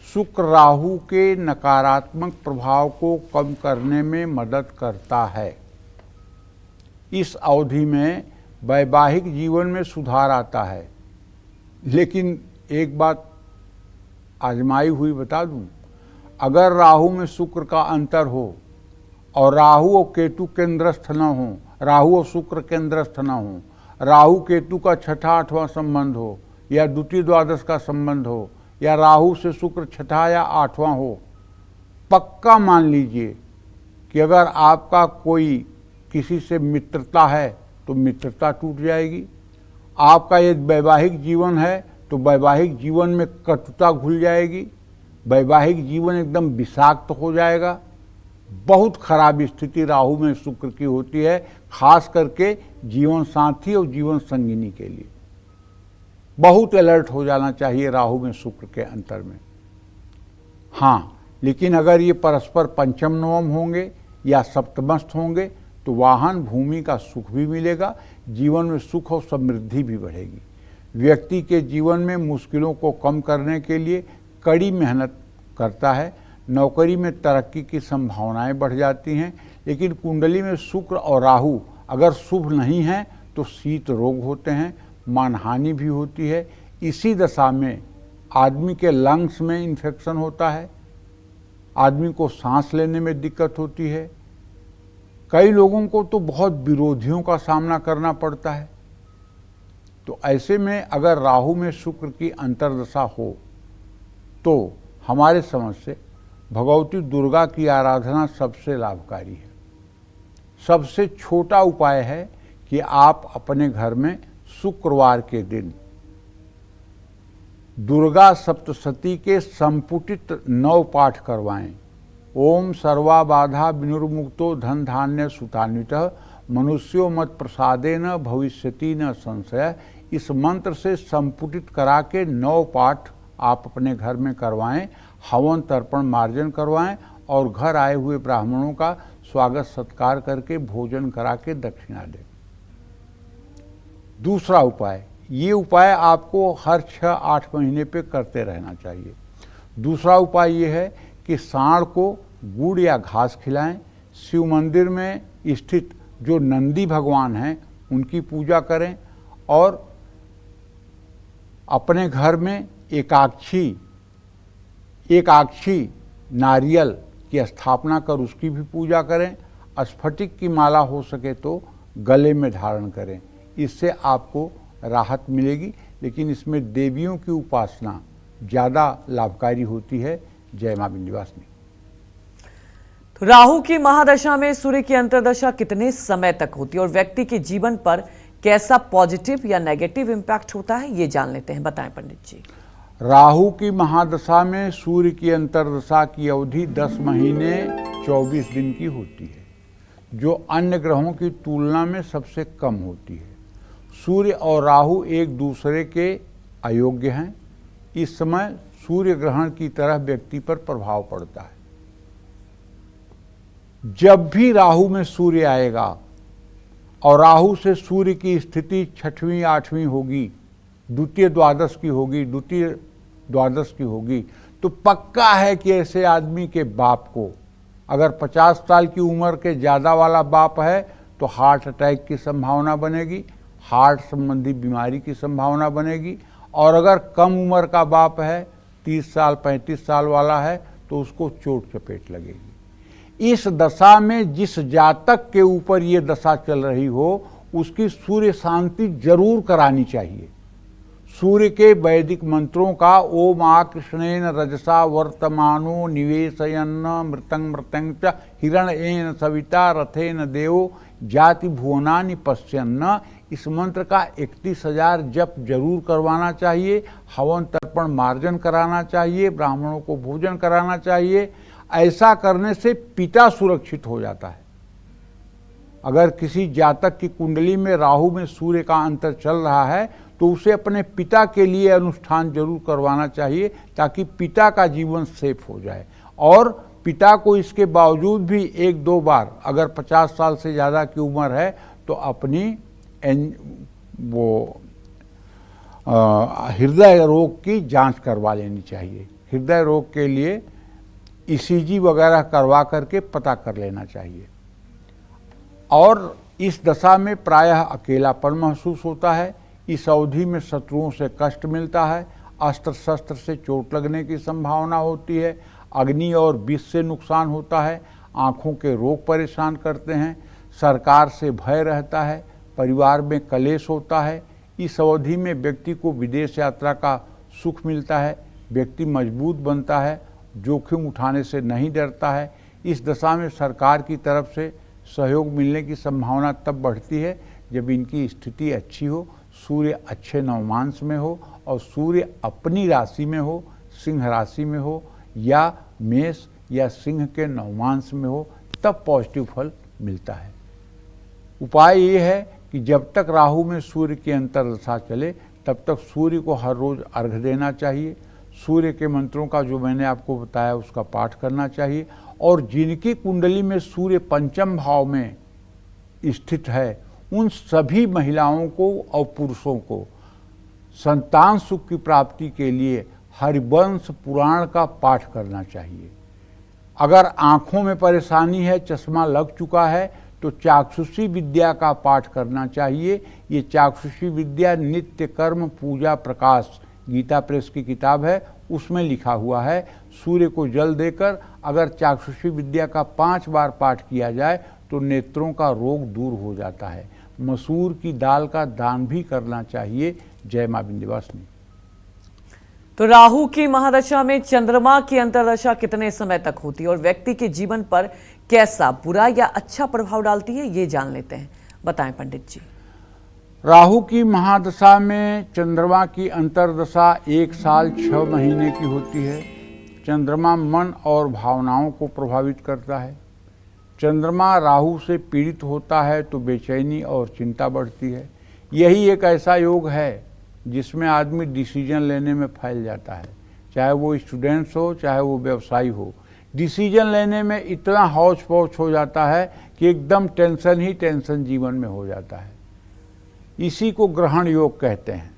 शुक्र राहु के नकारात्मक प्रभाव को कम करने में मदद करता है। इस अवधि में वैवाहिक जीवन में सुधार आता है। लेकिन एक बात आजमाई हुई बता दूं, अगर राहु में शुक्र का अंतर हो और राहु और केतु केंद्रस्थ न हो, राहु और शुक्र केंद्रस्थ न हो, राहु केतु का 6ठा 8वां संबंध हो या द्वितीय द्वादश का संबंध हो, या राहु से शुक्र 6ठा या 8वां हो, पक्का मान लीजिए कि अगर आपका कोई किसी से मित्रता है तो मित्रता टूट जाएगी। आपका यदि वैवाहिक जीवन है तो वैवाहिक जीवन में कटुता घुल जाएगी, वैवाहिक जीवन एकदम विषाक्त हो जाएगा। बहुत खराब स्थिति राहु में शुक्र की होती है, खास करके जीवन साथी और जीवन संगिनी के लिए। बहुत अलर्ट हो जाना चाहिए राहु में शुक्र के अंतर में। हाँ, लेकिन अगर ये परस्पर पंचम नवम होंगे या सप्तमस्थ होंगे तो वाहन भूमि का सुख भी मिलेगा, जीवन में सुख और समृद्धि भी बढ़ेगी। व्यक्ति के जीवन में मुश्किलों को कम करने के लिए कड़ी मेहनत करता है। नौकरी में तरक्की की संभावनाएं बढ़ जाती हैं। लेकिन कुंडली में शुक्र और राहु अगर शुभ नहीं हैं तो शीत रोग होते हैं, मानहानि भी होती है। इसी दशा में आदमी के लंग्स में इन्फेक्शन होता है, आदमी को सांस लेने में दिक्कत होती है। कई लोगों को तो बहुत विरोधियों का सामना करना पड़ता है। तो ऐसे में अगर राहु में शुक्र की अंतर्दशा हो तो हमारे समझ से भगवती दुर्गा की आराधना सबसे लाभकारी है। सबसे छोटा उपाय है कि आप अपने घर में शुक्रवार के दिन दुर्गा सप्तशती के संपुटित 9 पाठ करवाएं। ओम सर्वा बाधा विनिर्मुक्तो धन धान्य सुतान्वितः मनुष्यो मत प्रसादेन भविष्यति न संशय। इस मंत्र से संपुटित करा के 9 पाठ आप अपने घर में करवाएं, हवन तर्पण मार्जन करवाएं और घर आए हुए ब्राह्मणों का स्वागत सत्कार करके भोजन करा के दक्षिणा दें। दूसरा उपाय, ये उपाय आपको हर 6-8 महीने पे करते रहना चाहिए। दूसरा उपाय ये है कि सांड को गुड़ या घास खिलाएं। शिव मंदिर में स्थित जो नंदी भगवान हैं उनकी पूजा करें और अपने घर में एकाक्षी नारियल की स्थापना कर उसकी भी पूजा करें। स्फटिक की माला हो सके तो गले में धारण करें, इससे आपको राहत मिलेगी, लेकिन इसमें देवियों की उपासना ज़्यादा लाभकारी होती है। जय मां विंध्यवासिनी। तो राहु की महादशा में सूर्य की अंतर्दशा कितने समय तक होती है और व्यक्ति के जीवन पर कैसा पॉजिटिव या नेगेटिव इम्पैक्ट होता है, ये जान लेते हैं। बताएं पंडित जी। राहु की महादशा में सूर्य की अंतर्दशा की अवधि 10 महीने 24 दिन की होती है, जो अन्य ग्रहों की तुलना में सबसे कम होती है। सूर्य और राहु एक दूसरे के अयोग्य हैं। इस समय सूर्य ग्रहण की तरह व्यक्ति पर प्रभाव पड़ता है। जब भी राहु में सूर्य आएगा और राहु से सूर्य की स्थिति 6वीं 8वीं होगी, द्वितीय द्वादश की होगी, तो पक्का है कि ऐसे आदमी के बाप को, अगर 50 साल की उम्र के ज़्यादा वाला बाप है तो हार्ट अटैक की संभावना बनेगी, हार्ट संबंधी बीमारी की संभावना बनेगी। और अगर कम उम्र का बाप है, 30 साल 35 साल वाला है, तो उसको चोट चपेट लगेगी। इस दशा में जिस जातक के ऊपर ये दशा चल रही हो, उसकी सूर्य शांति जरूर करानी चाहिए। सूर्य के वैदिक मंत्रों का ओम आकृष्णेन रजसा वर्तमानो निवेशयन्न मृतंग मृतंग च हिरण्येन सविता रथेन देवो जाति भुवनानि पश्यन्न, इस मंत्र का 31,000 जप जरूर करवाना चाहिए। हवन तर्पण मार्जन कराना चाहिए, ब्राह्मणों को भोजन कराना चाहिए। ऐसा करने से पिता सुरक्षित हो जाता है। अगर किसी जातक की कुंडली में राहु में सूर्य का अंतर चल रहा है तो उसे अपने पिता के लिए अनुष्ठान जरूर करवाना चाहिए, ताकि पिता का जीवन सेफ हो जाए। और पिता को इसके बावजूद भी 1-2 बार, अगर 50 साल से ज़्यादा की उम्र है, तो अपनी हृदय रोग की जांच करवा लेनी चाहिए। हृदय रोग के लिए ECG वगैरह करवा करके पता कर लेना चाहिए। और इस दशा में प्रायः अकेलापन महसूस होता है। इस अवधि में शत्रुओं से कष्ट मिलता है, अस्त्र शस्त्र से चोट लगने की संभावना होती है, अग्नि और विष से नुकसान होता है, आँखों के रोग परेशान करते हैं, सरकार से भय रहता है, परिवार में कलेश होता है। इस अवधि में व्यक्ति को विदेश यात्रा का सुख मिलता है, व्यक्ति मजबूत बनता है, जोखिम उठाने से नहीं डरता है। इस दशा में सरकार की तरफ से सहयोग मिलने की संभावना तब बढ़ती है जब इनकी स्थिति अच्छी हो, सूर्य अच्छे नवमांश में हो और सूर्य अपनी राशि में हो, सिंह राशि में हो या मेष या सिंह के नवमांश में हो, तब पॉजिटिव फल मिलता है। उपाय ये है कि जब तक राहु में सूर्य की अंतर्दशा चले तब तक सूर्य को हर रोज अर्घ्य देना चाहिए। सूर्य के मंत्रों का जो मैंने आपको बताया उसका पाठ करना चाहिए। और जिनकी कुंडली में सूर्य 5म भाव में स्थित है, उन सभी महिलाओं को और पुरुषों को संतान सुख की प्राप्ति के लिए हरिवंश पुराण का पाठ करना चाहिए। अगर आँखों में परेशानी है, चश्मा लग चुका है, तो चाक्षुषी विद्या का पाठ करना चाहिए। ये चाक्षुषी विद्या नित्य कर्म पूजा प्रकाश गीता प्रेस की किताब है, उसमें लिखा हुआ है। सूर्य को जल देकर अगर चाक्षुषी विद्या का 5 बार पाठ किया जाए तो नेत्रों का रोग दूर हो जाता है। मसूर की दाल का दान भी करना चाहिए। जय मां विंध्यवासिनी। तो राहु की महादशा में चंद्रमा की अंतर्दशा कितने समय तक होती है और व्यक्ति के जीवन पर कैसा बुरा या अच्छा प्रभाव डालती है, ये जान लेते हैं। बताएं पंडित जी। राहु की महादशा में चंद्रमा की अंतर्दशा 1 साल 6 महीने की होती है। चंद्रमा मन और भावनाओं को प्रभावित करता है। चंद्रमा राहु से पीड़ित होता है तो बेचैनी और चिंता बढ़ती है। यही एक ऐसा योग है जिसमें आदमी डिसीजन लेने में फैल जाता है, चाहे वो स्टूडेंट्स हो चाहे वो व्यवसायी हो। डिसीजन लेने में इतना हौच पौच हो जाता है कि एकदम टेंशन ही टेंशन जीवन में हो जाता है। इसी को ग्रहण योग कहते हैं।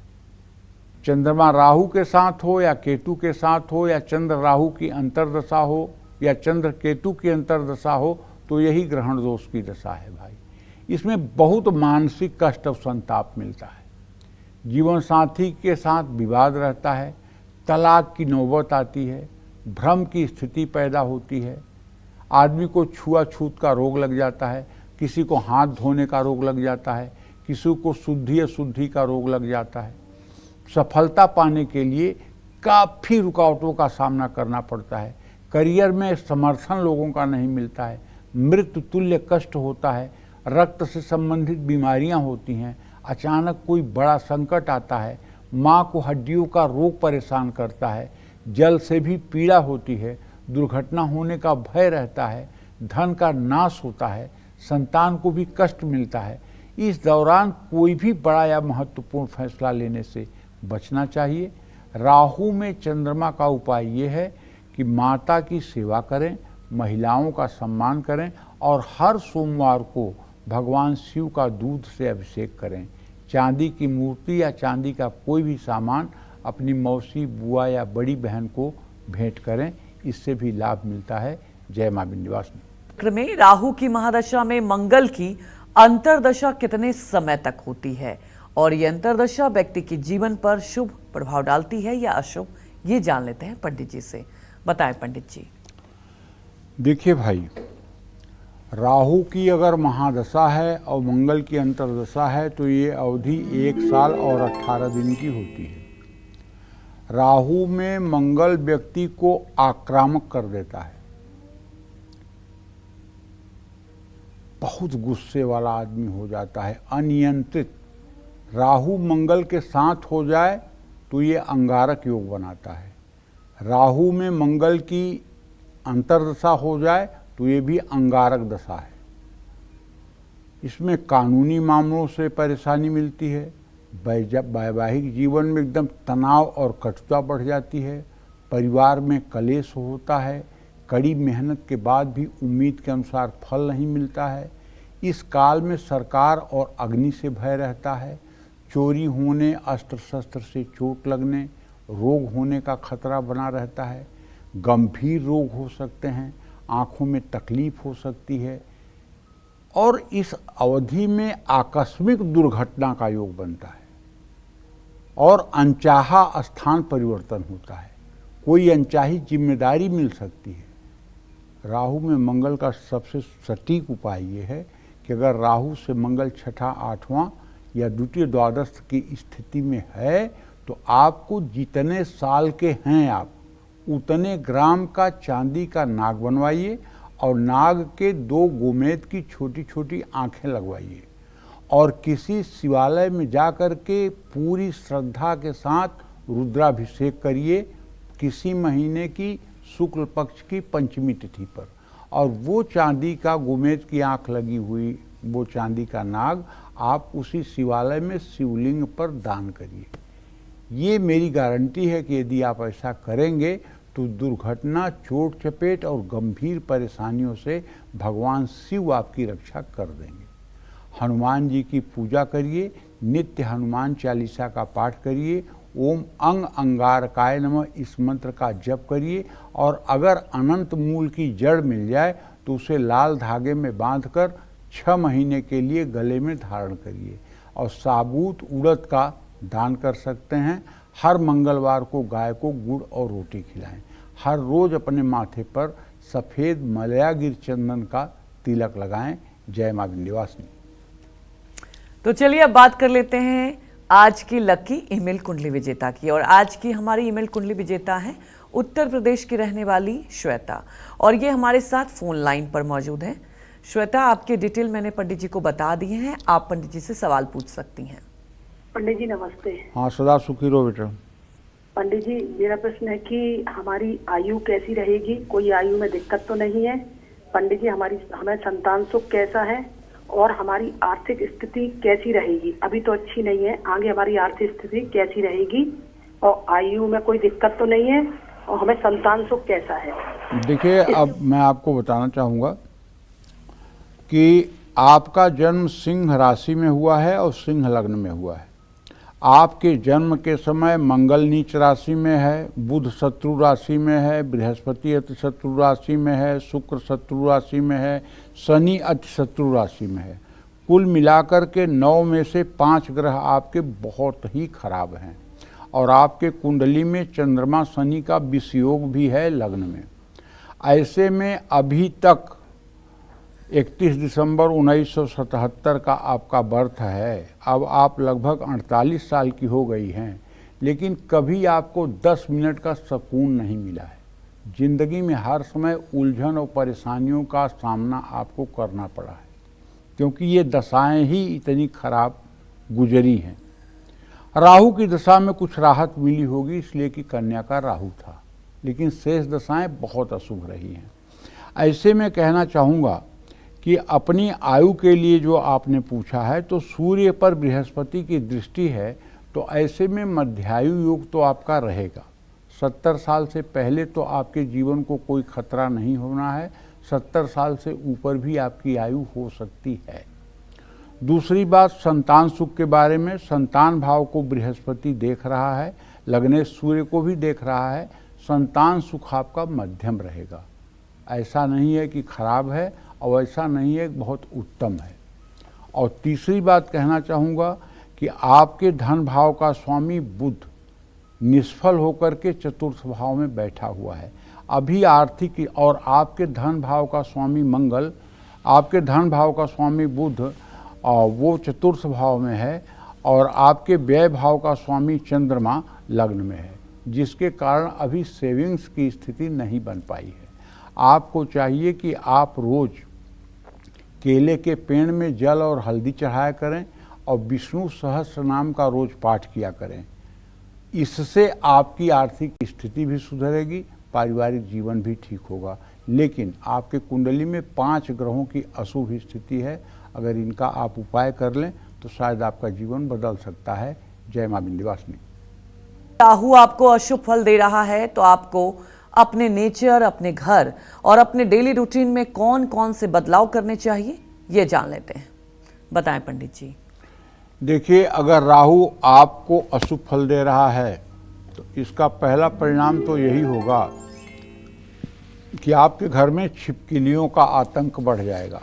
चंद्रमा राहु के साथ हो या केतु के साथ हो या चंद्र राहु की अंतर्दशा हो या चंद्र केतु की अंतर्दशा हो तो यही ग्रहण दोष की दशा है भाई। इसमें बहुत मानसिक कष्ट और संताप मिलता है। जीवन साथी के साथ विवाद रहता है, तलाक की नौबत आती है, भ्रम की स्थिति पैदा होती है, आदमी को छुआछूत का रोग लग जाता है, किसी को हाथ धोने का रोग लग जाता है, किसी को शुद्धि अशुद्धि का रोग लग जाता है। सफलता पाने के लिए काफ़ी रुकावटों का सामना करना पड़ता है। करियर में समर्थन लोगों का नहीं मिलता है, मृत्यु तुल्य कष्ट होता है, रक्त से संबंधित बीमारियां होती हैं, अचानक कोई बड़ा संकट आता है, माँ को हड्डियों का रोग परेशान करता है, जल से भी पीड़ा होती है, दुर्घटना होने का भय रहता है, धन का नाश होता है, संतान को भी कष्ट मिलता है। इस दौरान कोई भी बड़ा या महत्वपूर्ण फैसला लेने से बचना चाहिए। राहु में चंद्रमा का उपाय ये है कि माता की सेवा करें, महिलाओं का सम्मान करें और हर सोमवार को भगवान शिव का दूध से अभिषेक करें। चांदी की मूर्ति या चांदी का कोई भी सामान अपनी मौसी, बुआ या बड़ी बहन को भेंट करें, इससे भी लाभ मिलता है। जय मां विंध्यवासिनी। चक्र में राहु की महादशा में मंगल की अंतर्दशा कितने समय तक होती है और ये अंतर्दशा व्यक्ति के जीवन पर शुभ प्रभाव डालती है या अशुभ, ये जान लेते हैं पंडित जी से। बताएं पंडित जी। देखिए भाई, राहु की अगर महादशा है और मंगल की अंतर्दशा है तो ये अवधि 1 साल और 18 दिन की होती है। राहु में मंगल व्यक्ति को आक्रामक कर देता है, बहुत गुस्से वाला आदमी हो जाता है, अनियंत्रित। राहु मंगल के साथ हो जाए तो ये अंगारक योग बनाता है। राहु में मंगल की अंतर्दशा हो जाए तो ये भी अंगारक दशा है। इसमें कानूनी मामलों से परेशानी मिलती है, वैवाहिक जीवन में एकदम तनाव और कटुता बढ़ जाती है, परिवार में कलेश होता है, कड़ी मेहनत के बाद भी उम्मीद के अनुसार फल नहीं मिलता है। इस काल में सरकार और अग्नि से भय रहता है, चोरी होने, अस्त्र शस्त्र से चोट लगने, रोग होने का खतरा बना रहता है, गंभीर रोग हो सकते हैं, आँखों में तकलीफ हो सकती है और इस अवधि में आकस्मिक दुर्घटना का योग बनता है और अनचाहा स्थान परिवर्तन होता है, कोई अनचाही जिम्मेदारी मिल सकती है। राहु में मंगल का सबसे सटीक उपाय ये है कि अगर राहु से मंगल छठा, आठवां या द्वितीय द्वादश की स्थिति में है तो आपको जितने साल के हैं आप उतने ग्राम का चांदी का नाग बनवाइए और नाग के 2 गोमेद की छोटी छोटी आंखें लगवाइए और किसी शिवालय में जाकर के पूरी श्रद्धा के साथ रुद्राभिषेक करिए किसी महीने की शुक्ल पक्ष की पंचमी तिथि पर। और वो चांदी का गोमेद की आंख लगी हुई वो चांदी का नाग आप उसी शिवालय में शिवलिंग पर दान करिए। ये मेरी गारंटी है कि यदि आप ऐसा करेंगे तो दुर्घटना, चोट चपेट और गंभीर परेशानियों से भगवान शिव आपकी रक्षा कर देंगे। हनुमान जी की पूजा करिए, नित्य हनुमान चालीसा का पाठ करिए, ओम अंग अंगारकाय नमः इस मंत्र का जप करिए और अगर अनंत मूल की जड़ मिल जाए तो उसे लाल धागे में बांधकर 6 महीने के लिए गले में धारण करिए और साबुत उड़द का दान कर सकते हैं। हर मंगलवार को गाय को गुड़ और रोटी खिलाएं। हर रोज अपने माथे पर सफ़ेद मलयागिर चंदन का तिलक लगाएं। जय मां विंध्यवासिनी। तो चलिए अब बात कर लेते हैं आज की लकी ईमेल कुंडली विजेता की। और आज की हमारी ईमेल कुंडली विजेता है उत्तर प्रदेश की रहने वाली श्वेता और ये हमारे साथ फोन लाइन पर मौजूद है। श्वेता, आपके डिटेल मैंने पंडित जी को बता दिए हैं, आप पंडित जी से सवाल पूछ सकती हैं। पंडित जी नमस्ते। हाँ, सदा सुखी रहो बेटा। पंडित जी मेरा प्रश्न है कि हमारी आयु कैसी रहेगी, कोई आयु में दिक्कत तो नहीं है? पंडित जी हमें संतान सुख कैसा है और हमारी आर्थिक स्थिति कैसी रहेगी? अभी तो अच्छी नहीं है, आगे हमारी आर्थिक स्थिति कैसी रहेगी और आयु में कोई दिक्कत तो नहीं है और हमें संतान सुख कैसा है? देखिए, अब मैं आपको बताना चाहूँगा कि आपका जन्म सिंह राशि में हुआ है और सिंह लग्न में हुआ है। आपके जन्म के समय मंगल नीच राशि में है, बुध शत्रु राशि में है, बृहस्पति अति शत्रु राशि में है, शुक्र शत्रु राशि में है, शनि अति शत्रु राशि में है। कुल मिलाकर के 9 में से 5 ग्रह आपके बहुत ही खराब हैं और आपके कुंडली में चंद्रमा शनि का विषयोग भी है लग्न में। ऐसे में अभी तक 31 दिसंबर 1977 का आपका बर्थ है। अब आप लगभग 48 साल की हो गई हैं, लेकिन कभी आपको 10 मिनट का सुकून नहीं मिला है। जिंदगी में हर समय उलझन और परेशानियों का सामना आपको करना पड़ा है, क्योंकि ये दशाएं ही इतनी खराब गुजरी हैं। राहु की दशा में कुछ राहत मिली होगी, इसलिए कि कन्या का राहु था, लेकिन शेष दशाएं बहुत अशुभ रही हैं। ऐसे में कहना चाहूँगा कि अपनी आयु के लिए जो आपने पूछा है, तो सूर्य पर बृहस्पति की दृष्टि है, तो ऐसे में मध्यायु योग तो आपका रहेगा। 70 साल से पहले तो आपके जीवन को कोई खतरा नहीं होना है। 70 साल से ऊपर भी आपकी आयु हो सकती है। दूसरी बात, संतान सुख के बारे में, संतान भाव को बृहस्पति देख रहा है, लग्नेश सूर्य को भी देख रहा है। संतान सुख आपका मध्यम रहेगा, ऐसा नहीं है कि खराब है और ऐसा नहीं है बहुत उत्तम है। और तीसरी बात कहना चाहूँगा कि आपके धन भाव का स्वामी बुध निष्फल होकर के चतुर्थ भाव में बैठा हुआ है। अभी आर्थिक और आपके धन भाव का स्वामी मंगल, आपके धन भाव का स्वामी बुध वो चतुर्थ भाव में है और आपके व्यय भाव का स्वामी चंद्रमा लग्न में है, जिसके कारण अभी सेविंग्स की स्थिति नहीं बन पाई है। आपको चाहिए कि आप रोज़ केले के पेड़ में जल और हल्दी चढ़ाया करें और विष्णु सहस्त्र नाम का रोज पाठ किया करें। इससे आपकी आर्थिक स्थिति भी सुधरेगी, पारिवारिक जीवन भी ठीक होगा। लेकिन आपके कुंडली में 5 ग्रहों की अशुभ स्थिति है, अगर इनका आप उपाय कर लें तो शायद आपका जीवन बदल सकता है। जय मां विंध्यवासिनी। राहु आपको अशुभ फल दे रहा है, तो आपको अपने नेचर, अपने घर और अपने डेली रूटीन में कौन कौन से बदलाव करने चाहिए, ये जान लेते हैं। बताएं पंडित जी। देखिए, अगर राहु आपको अशुभ फल दे रहा है तो इसका पहला परिणाम तो यही होगा कि आपके घर में छिपकलियों का आतंक बढ़ जाएगा।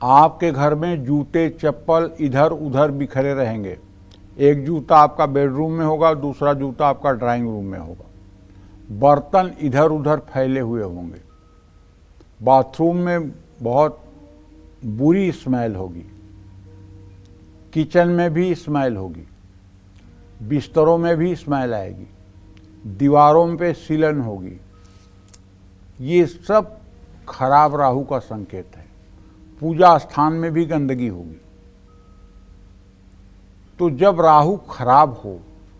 आपके घर में जूते चप्पल इधर उधर बिखरे रहेंगे। एक जूता आपका बेडरूम में होगा, दूसरा जूता आपका ड्राइंग रूम में होगा। बर्तन इधर उधर फैले हुए होंगे। बाथरूम में बहुत बुरी स्मेल होगी। किचन में भी स्मेल होगी। बिस्तरों में भी स्मेल आएगी। दीवारों पे सीलन होगी। ये सब खराब राहु का संकेत है। पूजा स्थान में भी गंदगी होगी। तो जब राहु खराब हो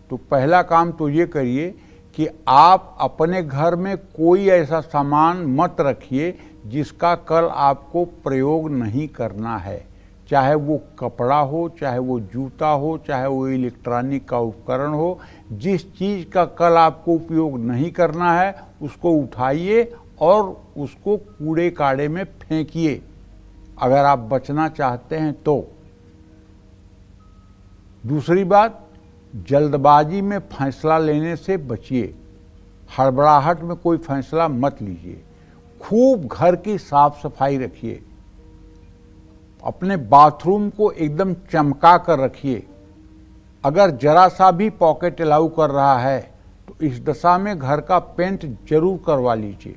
तो पहला काम तो ये करिए कि आप अपने घर में कोई ऐसा सामान मत रखिए जिसका कल आपको प्रयोग नहीं करना है। चाहे वो कपड़ा हो, चाहे वो जूता हो, चाहे वो इलेक्ट्रॉनिक का उपकरण हो, जिस चीज़ का कल आपको उपयोग नहीं करना है उसको उठाइए और उसको कूड़े काड़े में फेंकिए, अगर आप बचना चाहते हैं तो। दूसरी बात, जल्दबाजी में फैसला लेने से बचिए। हड़बड़ाहट में कोई फैसला मत लीजिए। खूब घर की साफ सफाई रखिए। अपने बाथरूम को एकदम चमका कर रखिए। अगर जरा सा भी पॉकेट अलाउ कर रहा है तो इस दशा में घर का पेंट जरूर करवा लीजिए।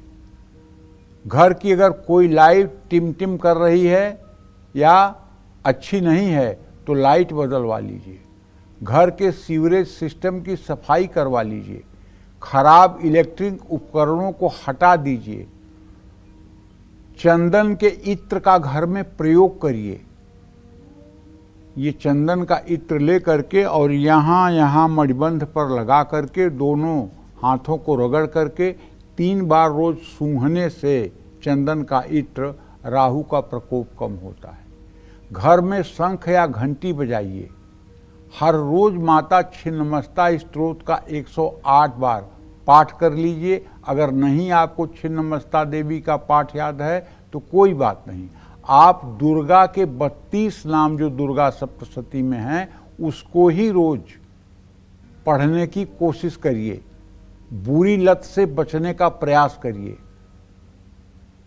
घर की अगर कोई लाइट टिम कर रही है या अच्छी नहीं है तो लाइट बदलवा लीजिए। घर के सीवरेज सिस्टम की सफाई करवा लीजिए। खराब इलेक्ट्रिक उपकरणों को हटा दीजिए। चंदन के इत्र का घर में प्रयोग करिए। ये चंदन का इत्र ले करके और यहाँ मणिबंध पर लगा करके दोनों हाथों को रगड़ करके 3 बार रोज सूंघने से चंदन का इत्र राहु का प्रकोप कम होता है। घर में शंख या घंटी बजाइए। हर रोज माता छिन्नमस्ता स्तोत्र का 108 बार पाठ कर लीजिए। अगर नहीं आपको छिन्नमस्ता देवी का पाठ याद है तो कोई बात नहीं, आप दुर्गा के 32 नाम जो दुर्गा सप्तशती में हैं उसको ही रोज पढ़ने की कोशिश करिए। बुरी लत से बचने का प्रयास करिए।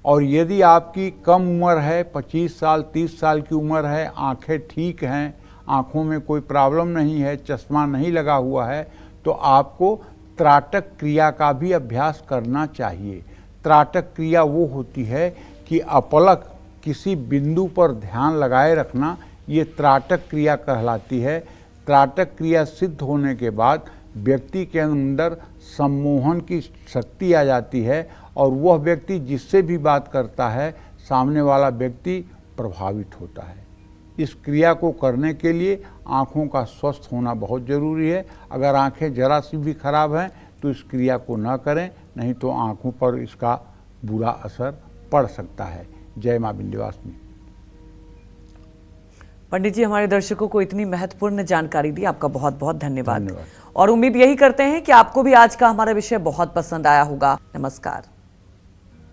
और यदि आपकी कम उम्र है, 25 साल 30 साल की उम्र है, आंखें ठीक हैं, आंखों में कोई प्रॉब्लम नहीं है, चश्मा नहीं लगा हुआ है, तो आपको त्राटक क्रिया का भी अभ्यास करना चाहिए। त्राटक क्रिया वो होती है कि अपलक किसी बिंदु पर ध्यान लगाए रखना, ये त्राटक क्रिया कहलाती है। त्राटक क्रिया सिद्ध होने के बाद व्यक्ति के अंदर सम्मोहन की शक्ति आ जाती है और वह व्यक्ति जिससे भी बात करता है सामने वाला व्यक्ति प्रभावित होता है। इस क्रिया को करने के लिए आँखों का स्वस्थ होना बहुत ज़रूरी है। अगर आँखें जरा सी भी खराब हैं तो इस क्रिया को न करें, नहीं तो आँखों पर इसका बुरा असर पड़ सकता है। जय माँ विंध्यवासिनी। पंडित जी, हमारे दर्शकों को इतनी महत्वपूर्ण जानकारी दी, आपका बहुत बहुत धन्यवाद। और उम्मीद यही करते हैं कि आपको भी आज का हमारा विषय बहुत पसंद आया होगा। नमस्कार।